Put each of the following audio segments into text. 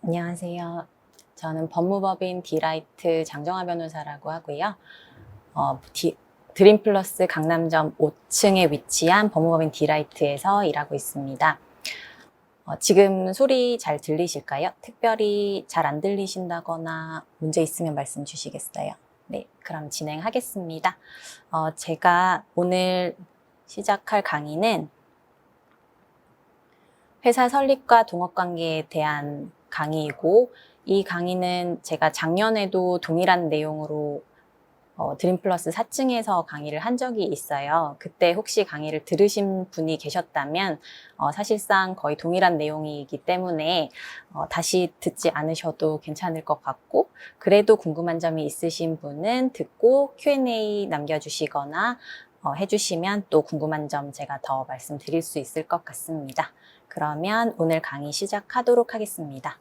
안녕하세요. 저는 법무법인 디라이트 장정화 변호사라고 하고요. 드림플러스 강남점 5층에 위치한 법무법인 디라이트에서 일하고 있습니다. 지금 소리 잘 들리실까요? 특별히 잘 안 들리신다거나 문제 있으면 말씀 주시겠어요? 네, 그럼 진행하겠습니다. 제가 오늘 시작할 강의는 회사 설립과 동업관계에 대한 강의이고, 이 강의는 제가 작년에도 동일한 내용으로 드림플러스 4층에서 강의를 한 적이 있어요. 그때 혹시 강의를 들으신 분이 계셨다면 사실상 거의 동일한 내용이기 때문에 다시 듣지 않으셔도 괜찮을 것 같고, 그래도 궁금한 점이 있으신 분은 듣고 Q&A 남겨주시거나 해주시면 또 궁금한 점 제가 더 말씀드릴 수 있을 것 같습니다. 그러면 오늘 강의 시작하도록 하겠습니다.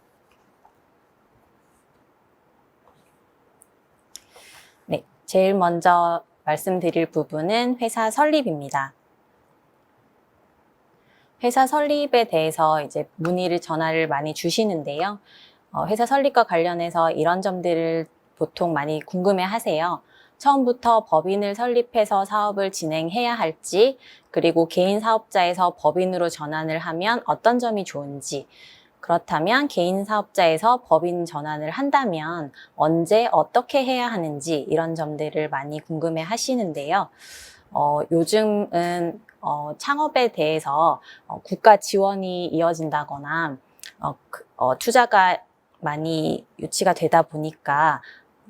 네, 제일 먼저 말씀드릴 부분은 회사 설립입니다. 회사 설립에 대해서 이제 문의를, 전화를 많이 주시는데요. 회사 설립과 관련해서 이런 점들을 보통 많이 궁금해 하세요. 처음부터 법인을 설립해서 사업을 진행해야 할지, 그리고 개인 사업자에서 법인으로 전환을 하면 어떤 점이 좋은지, 그렇다면 개인 사업자에서 법인 전환을 한다면 언제 어떻게 해야 하는지, 이런 점들을 많이 궁금해 하시는데요. 요즘은 창업에 대해서 국가 지원이 이어진다거나 투자가 많이 유치가 되다 보니까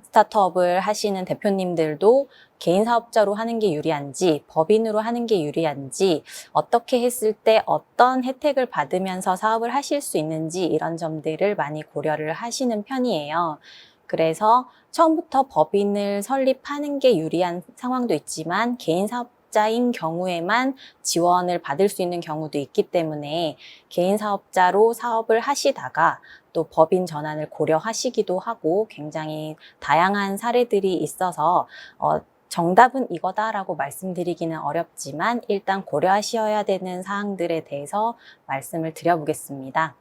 스타트업을 하시는 대표님들도 개인 사업자로 하는 게 유리한지, 법인으로 하는 게 유리한지, 어떻게 했을 때 어떤 혜택을 받으면서 사업을 하실 수 있는지, 이런 점들을 많이 고려를 하시는 편이에요. 그래서 처음부터 법인을 설립하는 게 유리한 상황도 있지만 개인 사업자인 경우에만 지원을 받을 수 있는 경우도 있기 때문에 개인 사업자로 사업을 하시다가 또 법인 전환을 고려하시기도 하고, 굉장히 다양한 사례들이 있어서 정답은 이거다라고 말씀드리기는 어렵지만 일단 고려하셔야 되는 사항들에 대해서 말씀을 드려보겠습니다.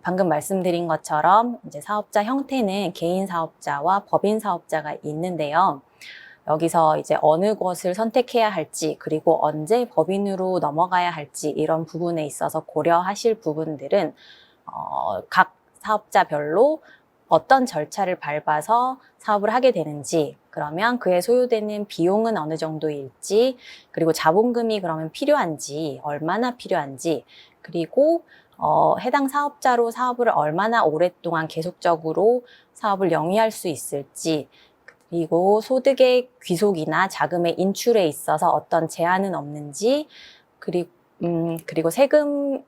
방금 말씀드린 것처럼 이제 사업자 형태는 개인 사업자와 법인 사업자가 있는데요. 여기서 이제 어느 것을 선택해야 할지, 그리고 언제 법인으로 넘어가야 할지, 이런 부분에 있어서 고려하실 부분들은 각 사업자별로 어떤 절차를 밟아서 사업을 하게 되는지, 그러면 그에 소요되는 비용은 어느 정도일지, 그리고 자본금이 그러면 필요한지, 얼마나 필요한지, 그리고 해당 사업자로 사업을 얼마나 오랫동안 계속적으로 사업을 영위할 수 있을지, 그리고 소득의 귀속이나 자금의 인출에 있어서 어떤 제한은 없는지, 그리고 세금은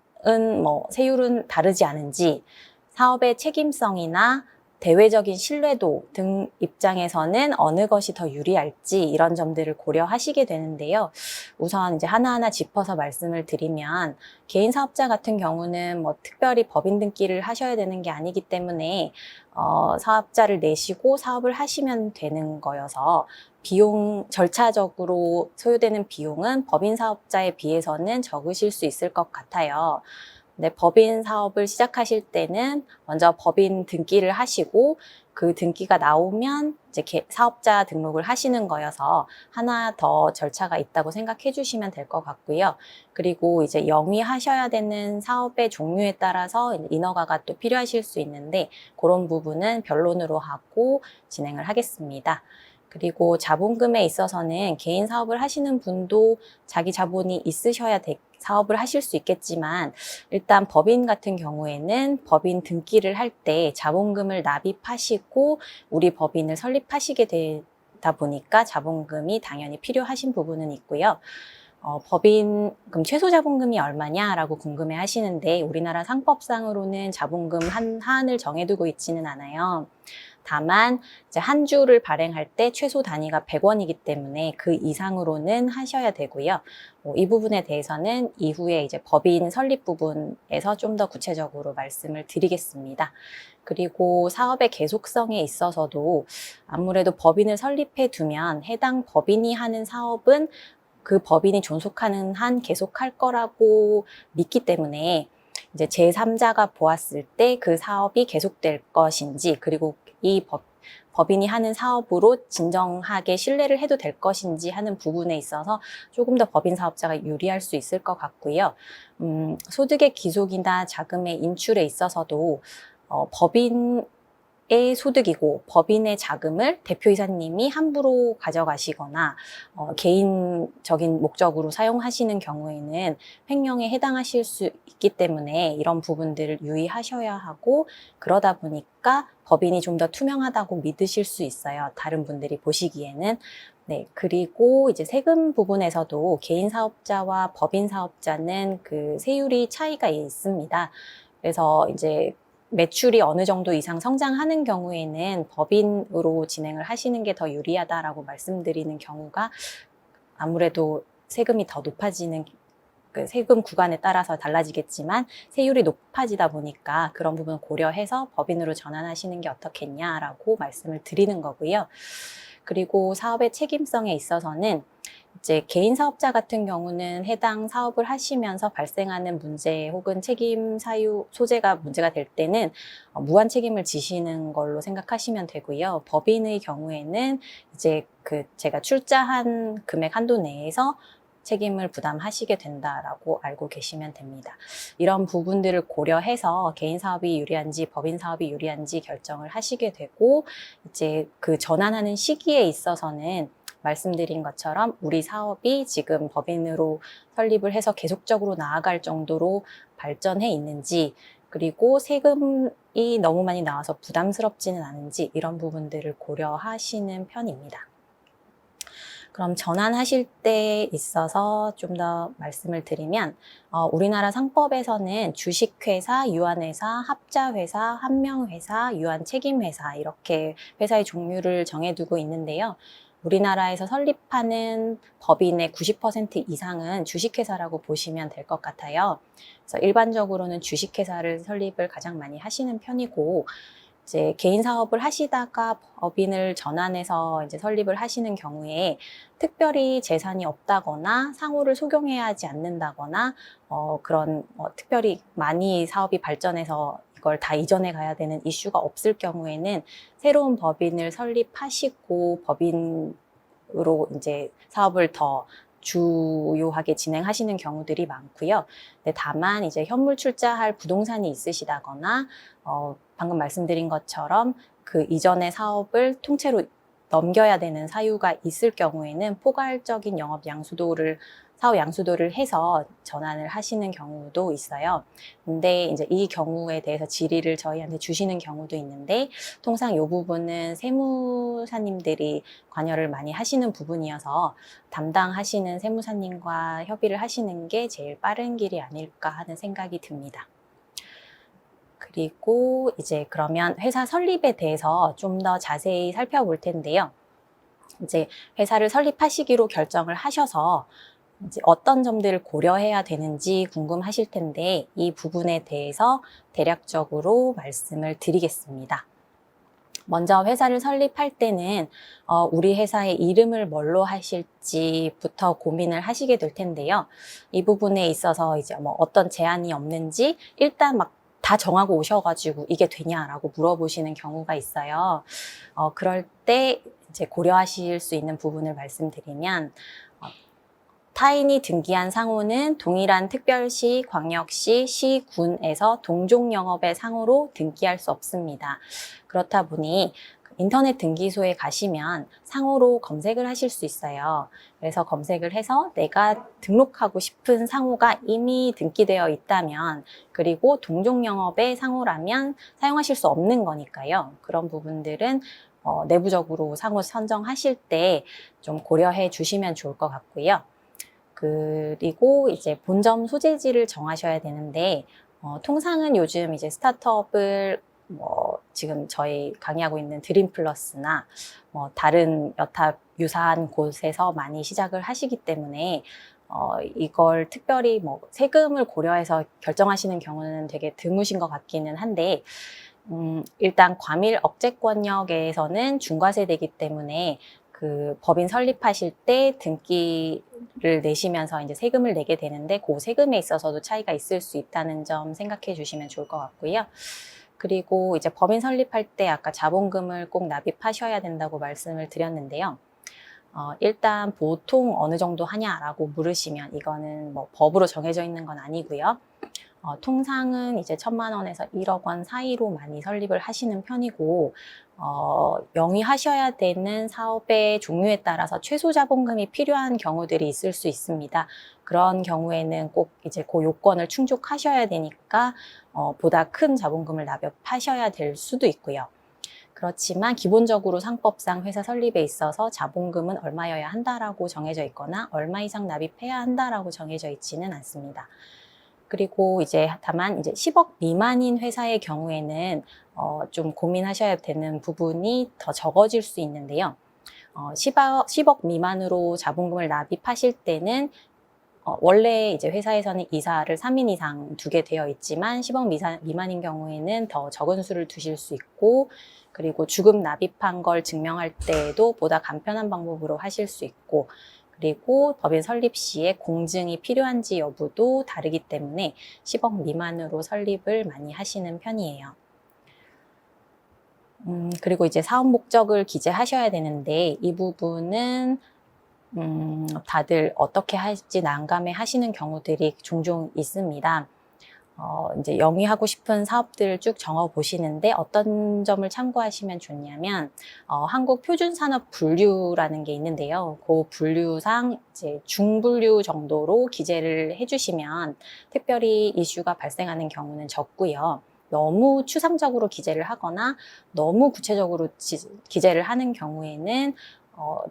세율은 다르지 않은지, 사업의 책임성이나 대외적인 신뢰도 등 입장에서는 어느 것이 더 유리할지, 이런 점들을 고려하시게 되는데요. 우선 이제 하나하나 짚어서 말씀을 드리면, 개인 사업자 같은 경우는 특별히 법인 등기를 하셔야 되는 게 아니기 때문에 사업자를 내시고 사업을 하시면 되는 거여서 절차적으로 소요되는 비용은 법인 사업자에 비해서는 적으실 수 있을 것 같아요. 근데 법인 사업을 시작하실 때는 먼저 법인 등기를 하시고, 그 등기가 나오면 이제 사업자 등록을 하시는 거여서 하나 더 절차가 있다고 생각해 주시면 될 것 같고요. 그리고 이제 영위하셔야 되는 사업의 종류에 따라서 인허가가 또 필요하실 수 있는데, 그런 부분은 변론으로 하고 진행을 하겠습니다. 그리고 자본금에 있어서는 개인 사업을 하시는 분도 자기 자본이 있으셔야 사업을 하실 수 있겠지만, 일단 법인 같은 경우에는 법인 등기를 할 때 자본금을 납입하시고 우리 법인을 설립하시게 되다 보니까 자본금이 당연히 필요하신 부분은 있고요. 그럼 최소 자본금이 얼마냐라고 궁금해 하시는데, 우리나라 상법상으로는 자본금 하한을 정해두고 있지는 않아요. 다만 이제 한 주를 발행할 때 최소 단위가 100원이기 때문에 그 이상으로는 하셔야 되고요. 이 부분에 대해서는 이후에 이제 법인 설립 부분에서 좀 더 구체적으로 말씀을 드리겠습니다. 그리고 사업의 계속성에 있어서도 아무래도 법인을 설립해 두면 해당 법인이 하는 사업은 그 법인이 존속하는 한 계속할 거라고 믿기 때문에, 이제 제3자가 보았을 때 그 사업이 계속될 것인지, 그리고 이 법인이 하는 사업으로 진정하게 신뢰를 해도 될 것인지 하는 부분에 있어서 조금 더 법인 사업자가 유리할 수 있을 것 같고요. 소득의 기속이나 자금의 인출에 있어서도 법인의 소득이고 법인의 자금을 대표이사님이 함부로 가져가시거나 개인적인 목적으로 사용하시는 경우에는 횡령에 해당하실 수 있기 때문에 이런 부분들을 유의하셔야 하고, 그러다 보니까 법인이 좀 더 투명하다고 믿으실 수 있어요. 다른 분들이 보시기에는. 네, 그리고 이제 세금 부분에서도 개인 사업자와 법인 사업자는 그 세율이 차이가 있습니다. 그래서 이제 매출이 어느 정도 이상 성장하는 경우에는 법인으로 진행을 하시는 게 더 유리하다라고 말씀드리는 경우가, 아무래도 세금이 더 높아지는, 그 세금 구간에 따라서 달라지겠지만 세율이 높아지다 보니까 그런 부분 고려해서 법인으로 전환하시는 게 어떻겠냐라고 말씀을 드리는 거고요. 그리고 사업의 책임성에 있어서는 이제 개인 사업자 같은 경우는 해당 사업을 하시면서 발생하는 문제 혹은 책임 사유 소재가 문제가 될 때는 무한 책임을 지시는 걸로 생각하시면 되고요. 법인의 경우에는 이제 제가 출자한 금액 한도 내에서 책임을 부담하시게 된다라고 알고 계시면 됩니다. 이런 부분들을 고려해서 개인 사업이 유리한지 법인 사업이 유리한지 결정을 하시게 되고, 이제 그 전환하는 시기에 있어서는 말씀드린 것처럼 우리 사업이 지금 법인으로 설립을 해서 계속적으로 나아갈 정도로 발전해 있는지, 그리고 세금이 너무 많이 나와서 부담스럽지는 않은지, 이런 부분들을 고려하시는 편입니다. 그럼 전환하실 때 있어서 좀 더 말씀을 드리면, 우리나라 상법에서는 주식회사, 유한회사, 합자회사, 한명회사, 유한책임회사, 이렇게 회사의 종류를 정해두고 있는데요. 우리나라에서 설립하는 법인의 90% 이상은 주식회사라고 보시면 될 것 같아요. 그래서 일반적으로는 주식회사를 설립을 가장 많이 하시는 편이고, 이제 개인 사업을 하시다가 법인을 전환해서 이제 설립을 하시는 경우에 특별히 재산이 없다거나 상호를 속용해야 하지 않는다거나 그런 특별히 많이 사업이 발전해서 이걸 다 이전해 가야 되는 이슈가 없을 경우에는 새로운 법인을 설립하시고 법인으로 이제 사업을 더 주요하게 진행하시는 경우들이 많고요. 근데 다만 이제 현물 출자할 부동산이 있으시다거나 방금 말씀드린 것처럼 그 이전의 사업을 통째로 넘겨야 되는 사유가 있을 경우에는 포괄적인 사업 양수도를 해서 전환을 하시는 경우도 있어요. 근데 이제 이 경우에 대해서 질의를 저희한테 주시는 경우도 있는데, 통상 이 부분은 세무사님들이 관여를 많이 하시는 부분이어서 담당하시는 세무사님과 협의를 하시는 게 제일 빠른 길이 아닐까 하는 생각이 듭니다. 그리고 이제 그러면 회사 설립에 대해서 좀 더 자세히 살펴볼 텐데요. 이제 회사를 설립하시기로 결정을 하셔서 이제 어떤 점들을 고려해야 되는지 궁금하실 텐데, 이 부분에 대해서 대략적으로 말씀을 드리겠습니다. 먼저 회사를 설립할 때는 우리 회사의 이름을 뭘로 하실지부터 고민을 하시게 될 텐데요. 이 부분에 있어서 이제 뭐 어떤 제한이 없는지 일단 막 다 정하고 오셔가지고 이게 되냐라고 물어보시는 경우가 있어요. 그럴 때 이제 고려하실 수 있는 부분을 말씀드리면, 타인이 등기한 상호는 동일한 특별시, 광역시, 시, 군에서 동종영업의 상호로 등기할 수 없습니다. 그렇다 보니 인터넷 등기소에 가시면 상호로 검색을 하실 수 있어요. 그래서 검색을 해서 내가 등록하고 싶은 상호가 이미 등기되어 있다면, 그리고 동종영업의 상호라면 사용하실 수 없는 거니까요. 그런 부분들은 내부적으로 상호 선정하실 때 좀 고려해 주시면 좋을 것 같고요. 그리고 이제 본점 소재지를 정하셔야 되는데, 통상은 요즘 이제 스타트업을 지금 저희 강의하고 있는 드림플러스나 다른 여타 유사한 곳에서 많이 시작을 하시기 때문에 이걸 특별히 세금을 고려해서 결정하시는 경우는 되게 드무신 것 같기는 한데, 일단 과밀 억제권역에서는 중과세되기 때문에 그 법인 설립하실 때 등기를 내시면서 이제 세금을 내게 되는데 그 세금에 있어서도 차이가 있을 수 있다는 점 생각해 주시면 좋을 것 같고요. 그리고 이제 법인 설립할 때 아까 자본금을 꼭 납입하셔야 된다고 말씀을 드렸는데요. 일단 보통 어느 정도 하냐라고 물으시면 이거는 뭐 법으로 정해져 있는 건 아니고요. 통상은 이제 1,000만 원에서 1억 원 사이로 많이 설립을 하시는 편이고, 영위하셔야 되는 사업의 종류에 따라서 최소 자본금이 필요한 경우들이 있을 수 있습니다. 그런 경우에는 꼭 이제 그 요건을 충족하셔야 되니까, 보다 큰 자본금을 납입하셔야 될 수도 있고요. 그렇지만 기본적으로 상법상 회사 설립에 있어서 자본금은 얼마여야 한다라고 정해져 있거나 얼마 이상 납입해야 한다라고 정해져 있지는 않습니다. 그리고 이제 다만 이제 10억 미만인 회사의 경우에는 좀 고민하셔야 되는 부분이 더 적어질 수 있는데요. 10억 미만으로 자본금을 납입하실 때는 원래 이제 회사에서는 이사를 3인 이상 두게 되어 있지만 10억 미만인 경우에는 더 적은 수를 두실 수 있고, 그리고 주금 납입한 걸 증명할 때에도 보다 간편한 방법으로 하실 수 있고, 그리고 법인 설립 시에 공증이 필요한지 여부도 다르기 때문에 10억 미만으로 설립을 많이 하시는 편이에요. 그리고 이제 사업 목적을 기재하셔야 되는데 이 부분은 다들 어떻게 할지 난감해 하시는 경우들이 종종 있습니다. 이제 영위하고 싶은 사업들을 쭉 적어 보시는데 어떤 점을 참고하시면 좋냐면, 한국 표준산업 분류라는 게 있는데요. 그 분류상 이제 중분류 정도로 기재를 해주시면 특별히 이슈가 발생하는 경우는 적고요. 너무 추상적으로 기재를 하거나 너무 구체적으로 기재를 하는 경우에는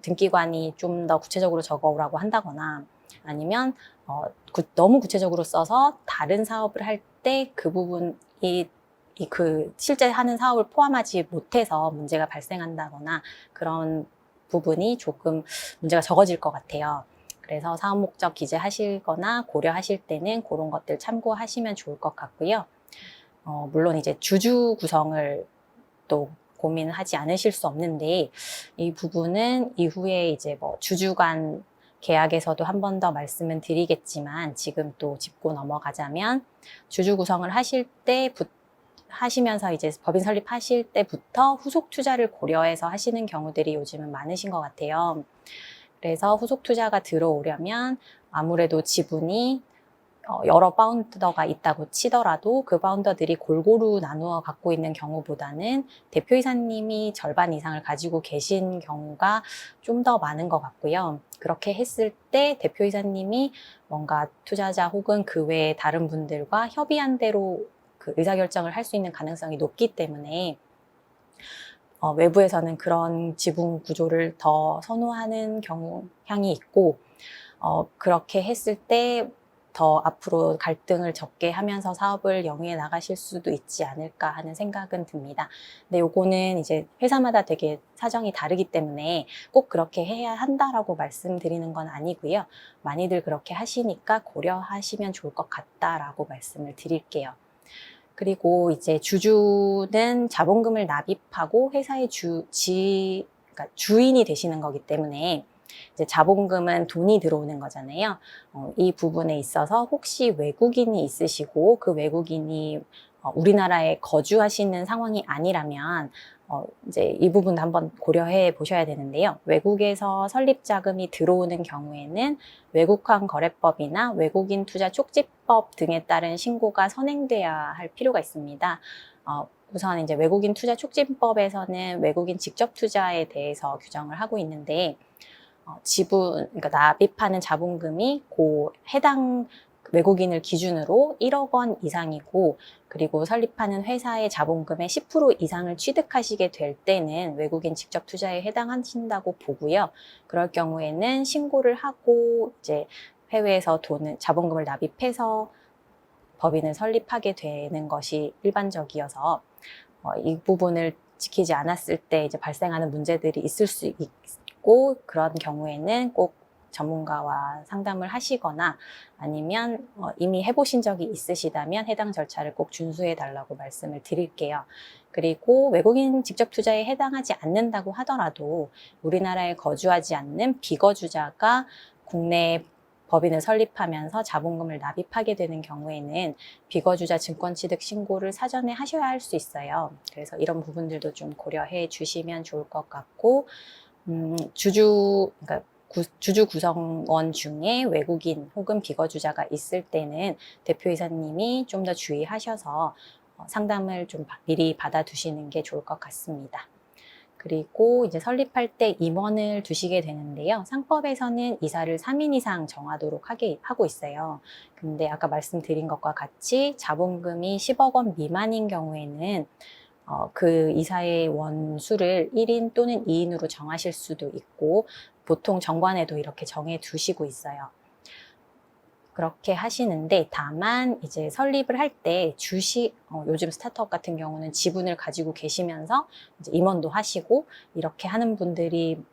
등기관이 좀 더 구체적으로 적어오라고 한다거나, 아니면 너무 구체적으로 써서 다른 사업을 할 때 그 부분이 그 실제 하는 사업을 포함하지 못해서 문제가 발생한다거나, 그런 부분이 조금 문제가 적어질 것 같아요. 그래서 사업 목적 기재하시거나 고려하실 때는 그런 것들 참고하시면 좋을 것 같고요. 물론 이제 주주 구성을 또 고민하지 않으실 수 없는데, 이 부분은 이후에 이제 뭐 주주간 계약에서도 한 번 더 말씀은 드리겠지만, 지금 또 짚고 넘어가자면, 주주 구성을 하시면서 이제 법인 설립하실 때부터 후속 투자를 고려해서 하시는 경우들이 요즘은 많으신 것 같아요. 그래서 후속 투자가 들어오려면 아무래도 지분이 여러 파운더가 있다고 치더라도 그 파운더들이 골고루 나누어 갖고 있는 경우보다는 대표이사님이 절반 이상을 가지고 계신 경우가 좀 더 많은 것 같고요. 그렇게 했을 때 대표이사님이 뭔가 투자자 혹은 그 외의 다른 분들과 협의한 대로 그 의사결정을 할 수 있는 가능성이 높기 때문에 외부에서는 그런 지분 구조를 더 선호하는 경향이 있고, 그렇게 했을 때 더 앞으로 갈등을 적게 하면서 사업을 영위해 나가실 수도 있지 않을까 하는 생각은 듭니다. 근데 요거는 이제 회사마다 되게 사정이 다르기 때문에 꼭 그렇게 해야 한다라고 말씀드리는 건 아니고요. 많이들 그렇게 하시니까 고려하시면 좋을 것 같다라고 말씀을 드릴게요. 그리고 이제 주주는 자본금을 납입하고 회사의 그러니까 주인이 되시는 거기 때문에 이제 자본금은 돈이 들어오는 거잖아요. 이 부분에 있어서 혹시 외국인이 있으시고 그 외국인이 우리나라에 거주하시는 상황이 아니라면 이제 이 부분도 한번 고려해 보셔야 되는데요. 외국에서 설립 자금이 들어오는 경우에는 외국환 거래법이나 외국인 투자 촉진법 등에 따른 신고가 선행돼야 할 필요가 있습니다. 우선 이제 외국인 투자 촉진법에서는 외국인 직접 투자에 대해서 규정을 하고 있는데, 그러니까 납입하는 자본금이 해당 외국인을 기준으로 1억 원 이상이고, 그리고 설립하는 회사의 자본금의 10% 이상을 취득하시게 될 때는 외국인 직접 투자에 해당하신다고 보고요. 그럴 경우에는 신고를 하고 이제 해외에서 자본금을 납입해서 법인을 설립하게 되는 것이 일반적이어서, 이 부분을 지키지 않았을 때 이제 발생하는 문제들이 있을 수 있고, 그런 경우에는 꼭 전문가와 상담을 하시거나 아니면 이미 해보신 적이 있으시다면 해당 절차를 꼭 준수해 달라고 말씀을 드릴게요. 그리고 외국인 직접 투자에 해당하지 않는다고 하더라도 우리나라에 거주하지 않는 비거주자가 국내 법인을 설립하면서 자본금을 납입하게 되는 경우에는 비거주자 증권취득 신고를 사전에 하셔야 할 수 있어요. 그래서 이런 부분들도 좀 고려해 주시면 좋을 것 같고, 그러니까 주주 구성원 중에 외국인 혹은 비거주자가 있을 때는 대표이사님이 좀 더 주의하셔서 상담을 좀 미리 받아두시는 게 좋을 것 같습니다. 그리고 이제 설립할 때 임원을 두시게 되는데요. 상법에서는 이사를 3인 이상 정하도록 하고 있어요. 근데 아까 말씀드린 것과 같이 자본금이 10억 원 미만인 경우에는 그 이사의 원수를 1인 또는 2인으로 정하실 수도 있고, 보통 정관에도 이렇게 정해 두시고 있어요. 그렇게 하시는데, 다만 이제 설립을 할 때 요즘 스타트업 같은 경우는 지분을 가지고 계시면서 이제 임원도 하시고 이렇게 하는 분들이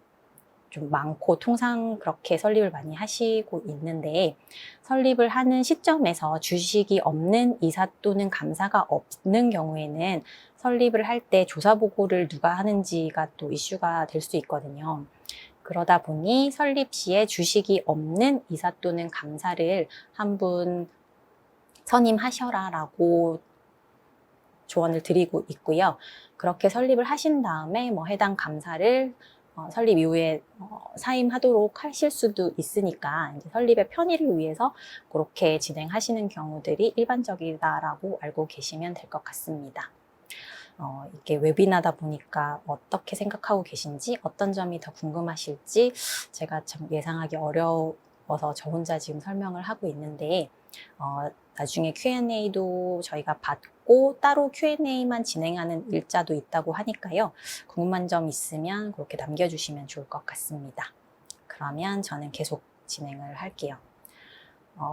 좀 많고, 통상 그렇게 설립을 많이 하시고 있는데, 설립을 하는 시점에서 주식이 없는 이사 또는 감사가 없는 경우에는 설립을 할 때 조사 보고를 누가 하는지가 또 이슈가 될 수 있거든요. 그러다 보니 설립 시에 주식이 없는 이사 또는 감사를 한 분 선임하셔라라고 조언을 드리고 있고요. 그렇게 설립을 하신 다음에 해당 감사를 설립 이후에 사임하도록 하실 수도 있으니까, 이제 설립의 편의를 위해서 그렇게 진행하시는 경우들이 일반적이다라고 알고 계시면 될 것 같습니다. 이게 웨비나다 보니까 어떻게 생각하고 계신지, 어떤 점이 더 궁금하실지 제가 참 예상하기 어려워서 저 혼자 지금 설명을 하고 있는데, 나중에 Q&A도 저희가 받고 따로 Q&A만 진행하는 일자도 있다고 하니까요. 궁금한 점 있으면 그렇게 남겨주시면 좋을 것 같습니다. 그러면 저는 계속 진행을 할게요.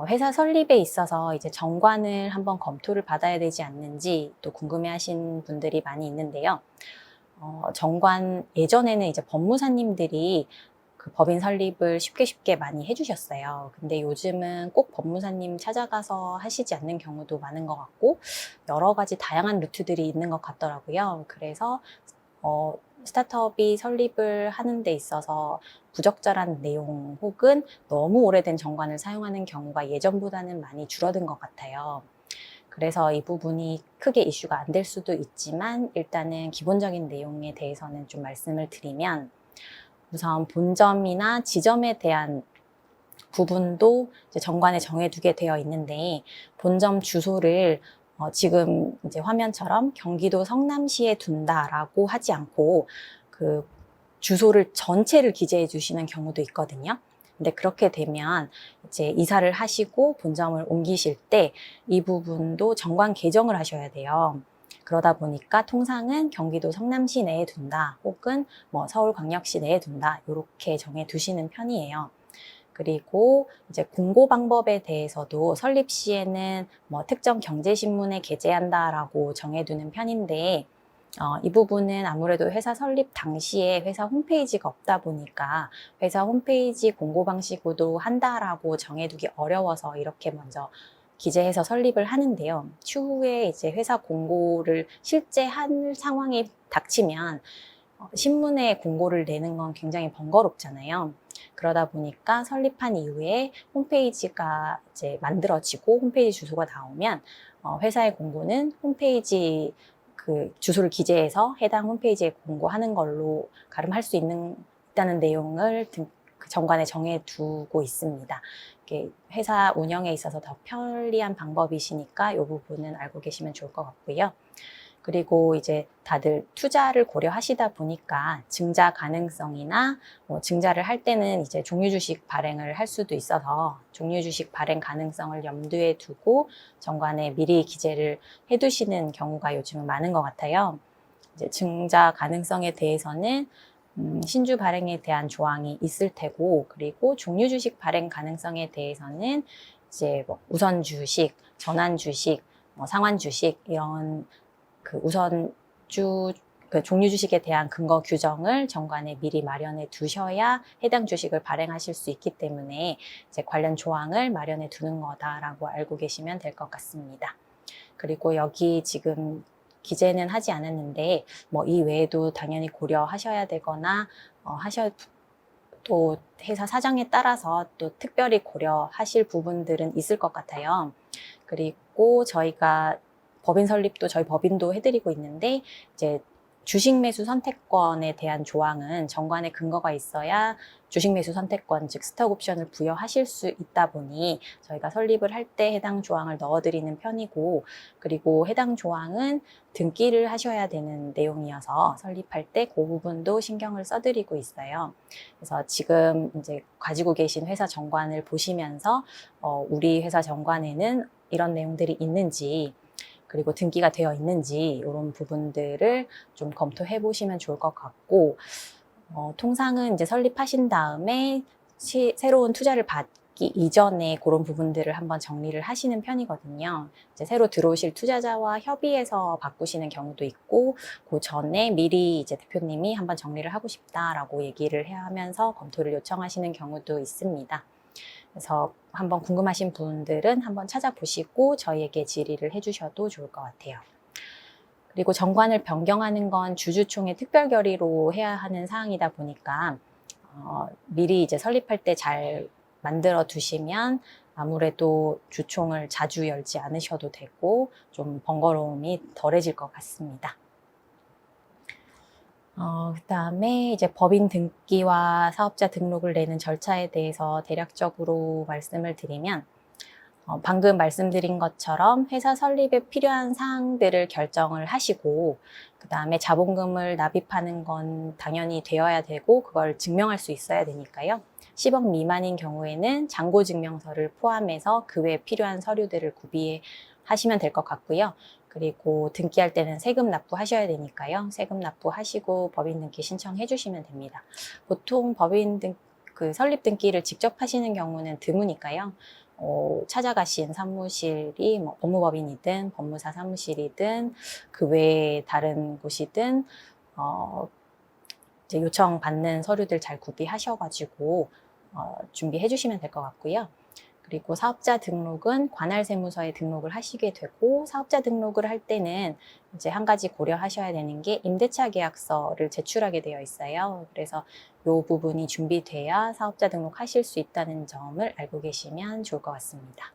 회사 설립에 있어서 이제 정관을 한번 검토를 받아야 되지 않는지 또 궁금해하신 분들이 많이 있는데요. 정관 예전에는 이제 법무사님들이 그 법인 설립을 쉽게 많이 해주셨어요. 근데 요즘은 꼭 법무사님 찾아가서 하시지 않는 경우도 많은 것 같고, 여러 가지 다양한 루트들이 있는 것 같더라고요. 그래서 스타트업이 설립을 하는 데 있어서 부적절한 내용 혹은 너무 오래된 정관을 사용하는 경우가 예전보다는 많이 줄어든 것 같아요. 그래서 이 부분이 크게 이슈가 안 될 수도 있지만, 일단은 기본적인 내용에 대해서는 좀 말씀을 드리면, 우선 본점이나 지점에 대한 부분도 이제 정관에 정해두게 되어 있는데, 본점 주소를 지금 이제 화면처럼 경기도 성남시에 둔다라고 하지 않고 그 주소를 전체를 기재해 주시는 경우도 있거든요. 근데 그렇게 되면 이제 이사를 하시고 본점을 옮기실 때 이 부분도 정관 개정을 하셔야 돼요. 그러다 보니까 통상은 경기도 성남시 내에 둔다, 혹은 서울광역시 내에 둔다, 이렇게 정해 두시는 편이에요. 그리고 이제 공고 방법에 대해서도 설립 시에는 특정 경제신문에 게재한다라고 정해두는 편인데, 이 부분은 아무래도 회사 설립 당시에 회사 홈페이지가 없다 보니까 회사 홈페이지 공고 방식으로 한다라고 정해두기 어려워서 이렇게 먼저 기재해서 설립을 하는데요. 추후에 이제 회사 공고를 실제 한 상황이 닥치면 신문에 공고를 내는 건 굉장히 번거롭잖아요. 그러다 보니까 설립한 이후에 홈페이지가 이제 만들어지고 홈페이지 주소가 나오면 회사의 공고는 홈페이지 그 주소를 기재해서 해당 홈페이지에 공고하는 걸로 가름할 수 있다는 내용을 그 정관에 정해두고 있습니다. 회사 운영에 있어서 더 편리한 방법이시니까 이 부분은 알고 계시면 좋을 것 같고요. 그리고 이제 다들 투자를 고려하시다 보니까 증자 가능성이나 증자를 할 때는 이제 종류주식 발행을 할 수도 있어서 종류주식 발행 가능성을 염두에 두고 정관에 미리 기재를 해두시는 경우가 요즘은 많은 것 같아요. 이제 증자 가능성에 대해서는 신주 발행에 대한 조항이 있을 테고, 그리고 종류주식 발행 가능성에 대해서는 이제 우선 주식, 전환 주식, 상환 주식 이런 그 종류 주식에 대한 근거 규정을 정관에 미리 마련해 두셔야 해당 주식을 발행하실 수 있기 때문에 이제 관련 조항을 마련해 두는 거다라고 알고 계시면 될 것 같습니다. 그리고 여기 지금 기재는 하지 않았는데 이 외에도 당연히 고려하셔야 되거나 또 회사 사정에 따라서 또 특별히 고려하실 부분들은 있을 것 같아요. 그리고 저희가 법인 설립도 저희 법인도 해드리고 있는데 이제 주식 매수 선택권에 대한 조항은 정관의 근거가 있어야 주식 매수 선택권, 즉 스톡 옵션을 부여하실 수 있다 보니 저희가 설립을 할 때 해당 조항을 넣어드리는 편이고, 그리고 해당 조항은 등기를 하셔야 되는 내용이어서 설립할 때 그 부분도 신경을 써드리고 있어요. 그래서 지금 이제 가지고 계신 회사 정관을 보시면서 우리 회사 정관에는 이런 내용들이 있는지, 그리고 등기가 되어 있는지 이런 부분들을 좀 검토해 보시면 좋을 것 같고, 통상은 이제 설립하신 다음에 새로운 투자를 받기 이전에 그런 부분들을 한번 정리를 하시는 편이거든요. 이제 새로 들어오실 투자자와 협의해서 바꾸시는 경우도 있고, 그 전에 미리 이제 대표님이 한번 정리를 하고 싶다라고 얘기를 해야 하면서 검토를 요청하시는 경우도 있습니다. 그래서 한번 궁금하신 분들은 한번 찾아보시고 저희에게 질의를 해주셔도 좋을 것 같아요. 그리고 정관을 변경하는 건 주주총회 특별 결의로 해야 하는 사항이다 보니까 미리 이제 설립할 때 잘 만들어 두시면 아무래도 주총을 자주 열지 않으셔도 되고 좀 번거로움이 덜해질 것 같습니다. 그다음에 이제 법인 등기와 사업자 등록을 내는 절차에 대해서 대략적으로 말씀을 드리면, 방금 말씀드린 것처럼 회사 설립에 필요한 사항들을 결정을 하시고, 그다음에 자본금을 납입하는 건 당연히 되어야 되고 그걸 증명할 수 있어야 되니까요. 10억 미만인 경우에는 잔고증명서를 포함해서 그 외에 필요한 서류들을 구비하시면 될 것 같고요. 그리고 등기할 때는 세금 납부하셔야 되니까요. 세금 납부하시고 법인 등기 신청해 주시면 됩니다. 보통 법인 설립 등기를 직접 하시는 경우는 드무니까요. 찾아가신 사무실이 뭐 법무법인이든 법무사 사무실이든 그 외에 다른 곳이든 이제 요청받는 서류들 잘 구비하셔가지고 준비해 주시면 될 것 같고요. 그리고 사업자 등록은 관할세무서에 등록을 하시게 되고, 사업자 등록을 할 때는 이제 한 가지 고려하셔야 되는 게 임대차 계약서를 제출하게 되어 있어요. 그래서 이 부분이 준비돼야 사업자 등록하실 수 있다는 점을 알고 계시면 좋을 것 같습니다.